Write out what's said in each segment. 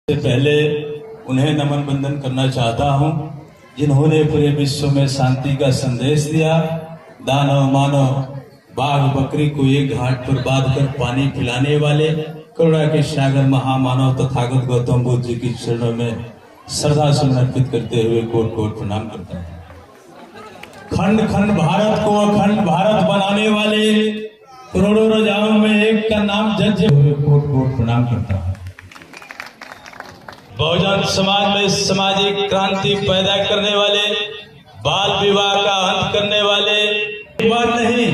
से पहले उन्हें नमन बंदन करना चाहता हूं, जिन्होंने पूरे विश्व में शांति का संदेश दिया। दानव मानव बाघ बकरी को एक घाट पर बांधकर पानी पिलाने वाले करुणा के सागर महामानव तथागत गौतम बुद्ध जी की चरणों में श्रद्धा सुमन अर्पित करते हुए कोट कोट प्रणाम करता हूं। खंड खंड भारत को अखंड भारत बनाने वाले करोड़ों राजाओं में एक का नाम जज हुए कोट कोट प्रणाम करता हूं। बहुजन समाज में सामाजिक क्रांति पैदा करने वाले, बाल विवाह का अंत करने वाले, बार नहीं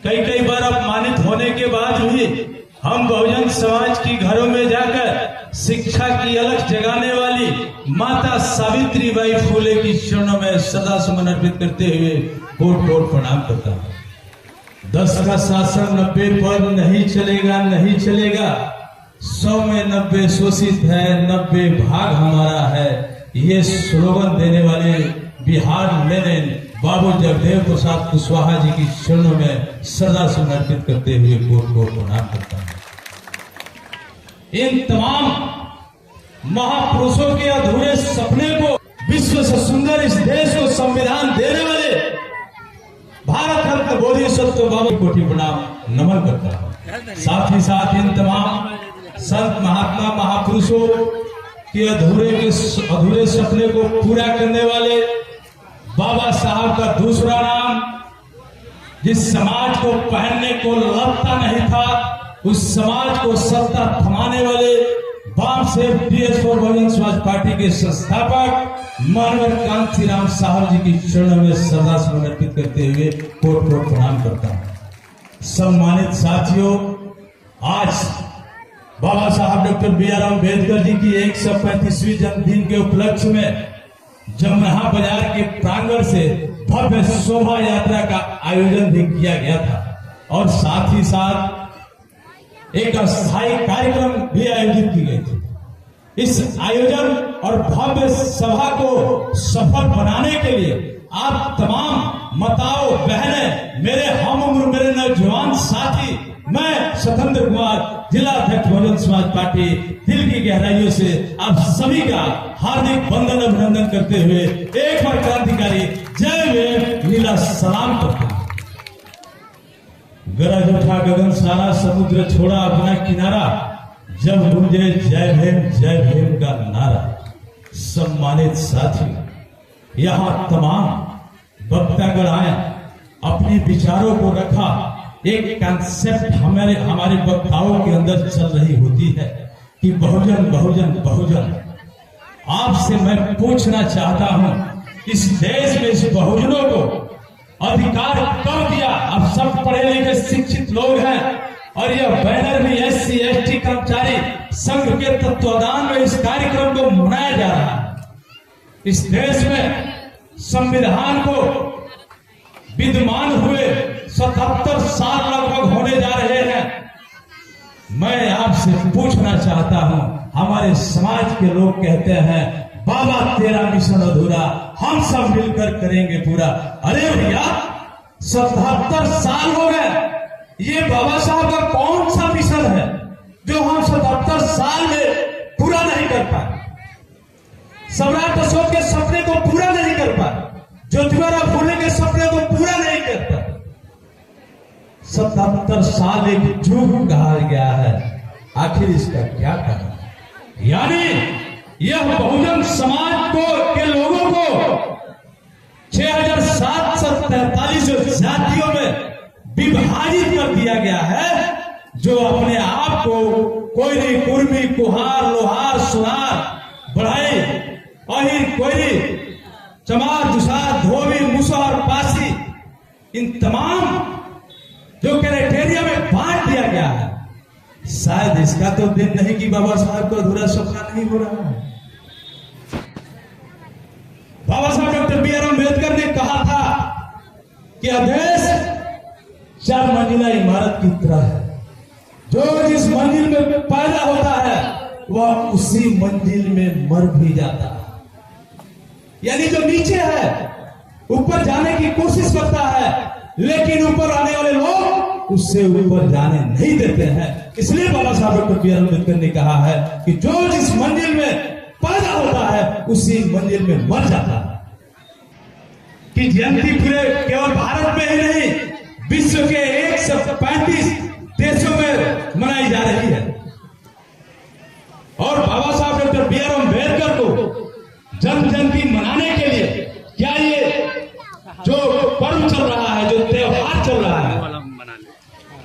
कई बार अपमानित होने के बाद भी हम बहुजन समाज की घरों में जाकर शिक्षा की अलख जगाने वाली माता सावित्री बाई फुले की चरणों में सदा सुमन अर्पित करते हुए कोट कोट प्रणाम करता हूं। 10 का शासन 90 पर नहीं चलेगा, नहीं चलेगा। 100 में 90 शोषित है, 90 भाग हमारा है। ये स्लोगन देने वाले बिहार लेनिन बाबू जगदेव प्रसाद कुशवाहा जी की चरणों में सदा सुमन अर्पित करते हुए कोट कोट प्रणाम करता हूं। इन तमाम महापुरुषों के अधूरे सपने को, विश्व से सुंदर इस देश को संविधान देने वाले भारत रत्न बोधिसत्व बाबू कोटि प्रणाम नमन करता हूं। साथ ही साथ इन तमाम संत महात्मा महापुरुषों के अधूरे सपने को पूरा करने वाले बाबा साहब का दूसरा नाम, जिस समाज को पहनने को लगता नहीं था, उस समाज को सत्ता थमाने वाले वाम से PS4 बहुजन समाज पार्टी के संस्थापक मानवर कांति राम साहब जी की चरणों में सदा सुमन अर्पित करते हुए कोट कोट प्रणाम करता हूं। सम्मानित साथियों, आज बाबा साहब डॉक्टर BR अम्बेडकर जी की 135वीं जन्मदिन के उपलक्ष्य में जमुना बाजार के प्रांगण से भव्य शोभा यात्रा का आयोजन भी किया गया था और साथ ही साथ एक अस्थायी कार्यक्रम भी आयोजित की गई थी। इस आयोजन और भव्य सभा को सफल बनाने के लिए आप तमाम माताओं बहनें, मेरे हम उम्र, मेरे नौजवान साथी, मैं स्वतंत्र कुमार जिला अध्यक्ष बहुजन समाज पार्टी दिल की गहराइयों से आप सभी का हार्दिक वंदन अभिनंदन करते हुए एक बार क्रांतिकारी जय भीम नीला सलाम करता हूं। गरज उठा गगन सारा, समुद्र छोड़ा अपना किनारा, जब गूंजे जय भीम का नारा। सम्मानित साथी, यहाँ तमाम वक्तागण आए, अपने विचारों को रखा। एक कंसेप्ट हमारे वक्ताओं के अंदर चल रही होती है कि बहुजन बहुजन बहुजन। आपसे मैं पूछना चाहता हूं, इस देश में इस बहुजनों को अधिकार कब दिया? आप सब पढ़े लिखे शिक्षित लोग हैं और यह बैनर भी SC ST कर्मचारी संघ के तत्वाधान में इस कार्यक्रम को मनाया जा रहा है। इस देश में संविधान को विद्यमान हुए 77 साल लगभग होने जा रहे हैं। मैं आपसे पूछना चाहता हूं, हमारे समाज के लोग कहते हैं बाबा तेरा मिशन अधूरा, हम सब मिलकर करेंगे पूरा। अरे भैया, 77 साल हो गए, ये बाबा साहब का कौन सा मिशन है जो हम 77 साल में पूरा नहीं कर पाए? सम्राट अशोक के सपने को पूरा नहीं कर पाए, ज्योतिबा फुले के सपने को पूरा नहीं कर पाए। 77 साल एक जुग कहा गया है, आखिर इसका क्या कारण? यानी यह बहुजन समाज के लोगों को 6743 जातियों में विभाजित कर दिया गया है, जो अपने आप को कोयरी, कुर्मी, कुहार, लोहार, सुनार, बढ़ाई, अहिर, कोयरी, चमार, जुसार, धोबी, मुसहर, पासी, इन तमाम जो क्राइटेरिया में बांट दिया गया है। शायद इसका तो दिन नहीं कि बाबा साहब को अधूरा सपना नहीं हो रहा है। बाबा साहब डॉक्टर BR अम्बेडकर ने कहा था कि यह देश 4 मंजिला इमारत की तरह है, जो जिस मंजिल में पैदा होता है वह उसी मंजिल में मर भी जाता है। यानी जो नीचे है ऊपर जाने की कोशिश करता है, लेकिन ऊपर आने वाले लोग उससे ऊपर जाने नहीं देते हैं। इसलिए बाबा Saheb doctor B R Ambedkar ने कहा है कि जो जिस मंजिल में पैदा होता है उसी मंजिल में मर जाता है। कि जयंती पूरे केवल भारत में ही नहीं, विश्व के 135 देशों में मनाई जा रही है। और बाबा Saheb doctor B R Ambedkar को जन जन की मनाने के लिए क्या ये जो पर्व चल रहा है, जो त्योहार चल रहा है,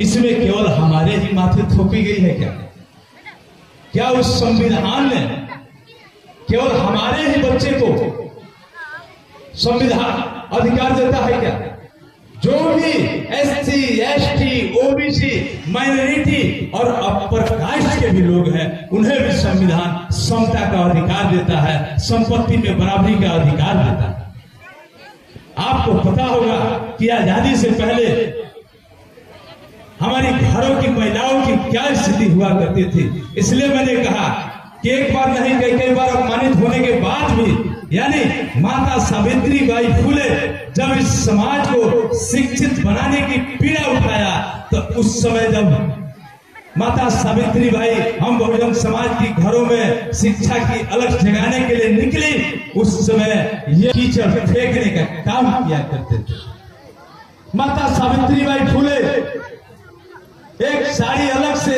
इसमें केवल हमारे ही माथे थोपी गई है क्या? क्या उस संविधान ने केवल हमारे ही बच्चे को संविधान अधिकार देता है क्या? जो भी SC, ST, OBC, माइनॉरिटी और अपर कास्ट के भी लोग हैं, उन्हें भी संविधान समता का अधिकार देता है, संपत्ति में बराबरी का अधिकार देता है। आपको पता होगा कि आजादी से पहले हमारी घरों की महिलाओं की क्या स्थिति हुआ करती थी। इसलिए मैंने कहा कि एक बार नहीं कई बार अपमानित होने के बाद भी, यानी माता सावित्री बाई फुले जब इस समाज को शिक्षित बनाने की पीड़ा उठाया, तो उस समय जब माता सावित्री बाई हम बहुजन समाज की घरों में शिक्षा की अलग जगाने के लिए निकली, उस समय ये कीचड़ फेंकने का काम किया करते थे। माता सावित्री बाई फुले एक साड़ी अलग से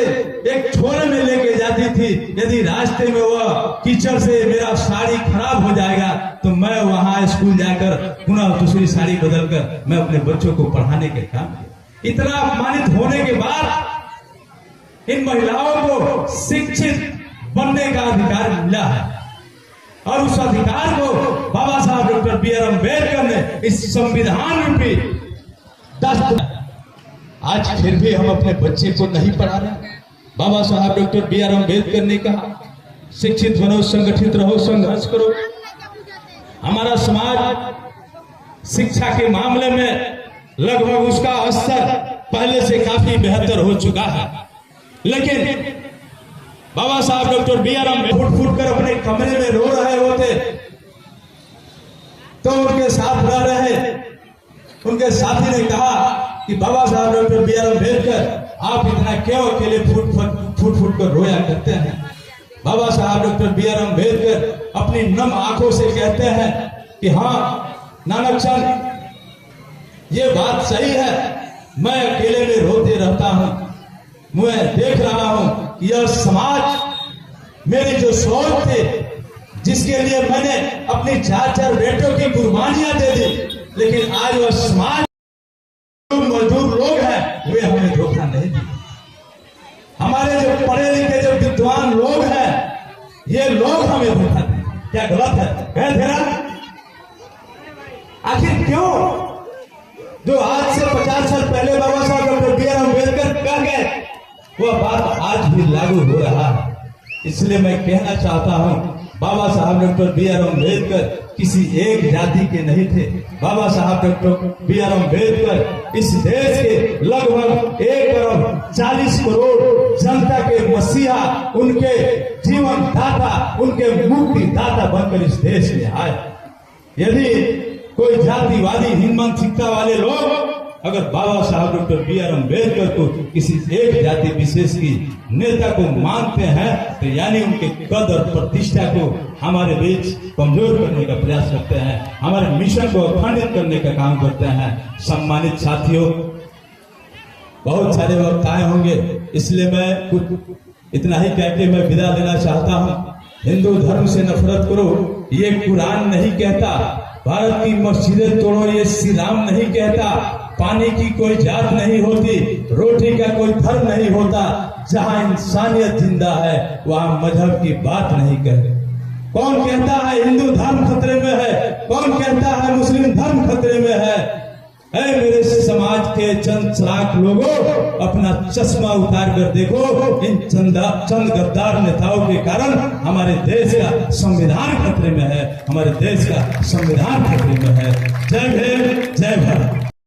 एक छोरे में लेके जाती थी। यदि रास्ते में वह कीचड़ से मेरा साड़ी खराब हो जाएगा तो मैं वहां स्कूल जाकर पुनः दूसरी साड़ी बदलकर मैं अपने बच्चों को पढ़ाने के काम किया। इतना अपमानित होने के बाद इन महिलाओं को शिक्षित बनने का अधिकार मिला है, और उस अधिकार को बाबा Saheb doctor B R Ambedkar ने इस संविधान रूपी दस्तखत। आज फिर भी हम अपने बच्चे को नहीं पढ़ा रहे। बाबा Saheb doctor B R Ambedkar ने कहा, शिक्षित बनो, संगठित रहो, संघर्ष करो। हमारा समाज शिक्षा के मामले में लगभग उसका स्तर पहले से काफी बेहतर हो चुका है, लेकिन Baba Saheb doctor B R Ambedkar फुट फुट कर अपने कमरे में रो रहे होते तो उनके साथ रह रहे उनके साथी ने कहा कि बाबा Saheb doctor B R Ambedkar, आप इतना क्यों अकेले फुट फुट कर रोया करते हैं? बाबा Saheb doctor B R Ambedkar अपनी नम आंखों से कहते हैं कि हाँ नानक चंद, ये बात सही है, मैं अकेले में रोते रहता हूं। मैं देख रहा हूं कि यह समाज मेरी जो सोच थी, जिसके लिए मैंने अपनी 4 बेटों की कुर्बानियां दे दी, लेकिन आज वह समाज मजदूर लोग हैं, वे हमें धोखा नहीं दिए। हमारे जो पढ़े लिखे जो विद्वान लोग हैं, ये लोग हमें धोखा दिए। क्या गलत है? कह देना आखिर क्यों? जो आज से 50 साल पहले बाबा Saheb doctor B R Ambedkar कह गए, वह बात आज भी लागू हो रहा है। इसलिए मैं कहना चाहता हूं, बाबा Saheb doctor B R Ambedkar किसी एक जाति के नहीं थे। बाबा Saheb doctor B R Ambedkar इस देश के लगभग 1 करोड़ 40 करोड़ जनता के मसीहा, उनके जीवन दाता, उनके मुक्ति दाता बनकर इस देश में आए। यदि कोई जातिवादी हीन मानसिकता वाले लोग अगर बाबा Saheb doctor B R Ambedkar को किसी एक जाति विशेष की नेता को मानते हैं, तो यानी उनके कद और प्रतिष्ठा को हमारे बीच कमजोर करने का प्रयास करते हैं, हमारे मिशन को अखंडित करने का काम करते हैं। सम्मानित साथियों, बहुत सारे वक्ताएं होंगे, इसलिए मैं कुछ इतना ही कह के मैं विदा लेना चाहता हूँ। हिंदू धर्म से नफरत करो, ये कुरान नहीं कहता। भारत की मस्जिदें तोड़ो, ये श्री राम नहीं कहता। पानी की कोई जात नहीं होती, रोटी का कोई धर्म नहीं होता। जहां इंसानियत जिंदा है वहां मजहब की बात नहीं कहते। कौन कहता है हिंदू धर्म खतरे में है? कौन कहता है मुस्लिम धर्म खतरे में है? ऐ मेरे समाज के चंद लाख लोगों, अपना चश्मा उतार कर देखो, इन चंद गद्दार नेताओं के कारण हमारे देश का संविधान खतरे में है, हमारे देश का संविधान खतरे में है। जय भीम, जय भारत।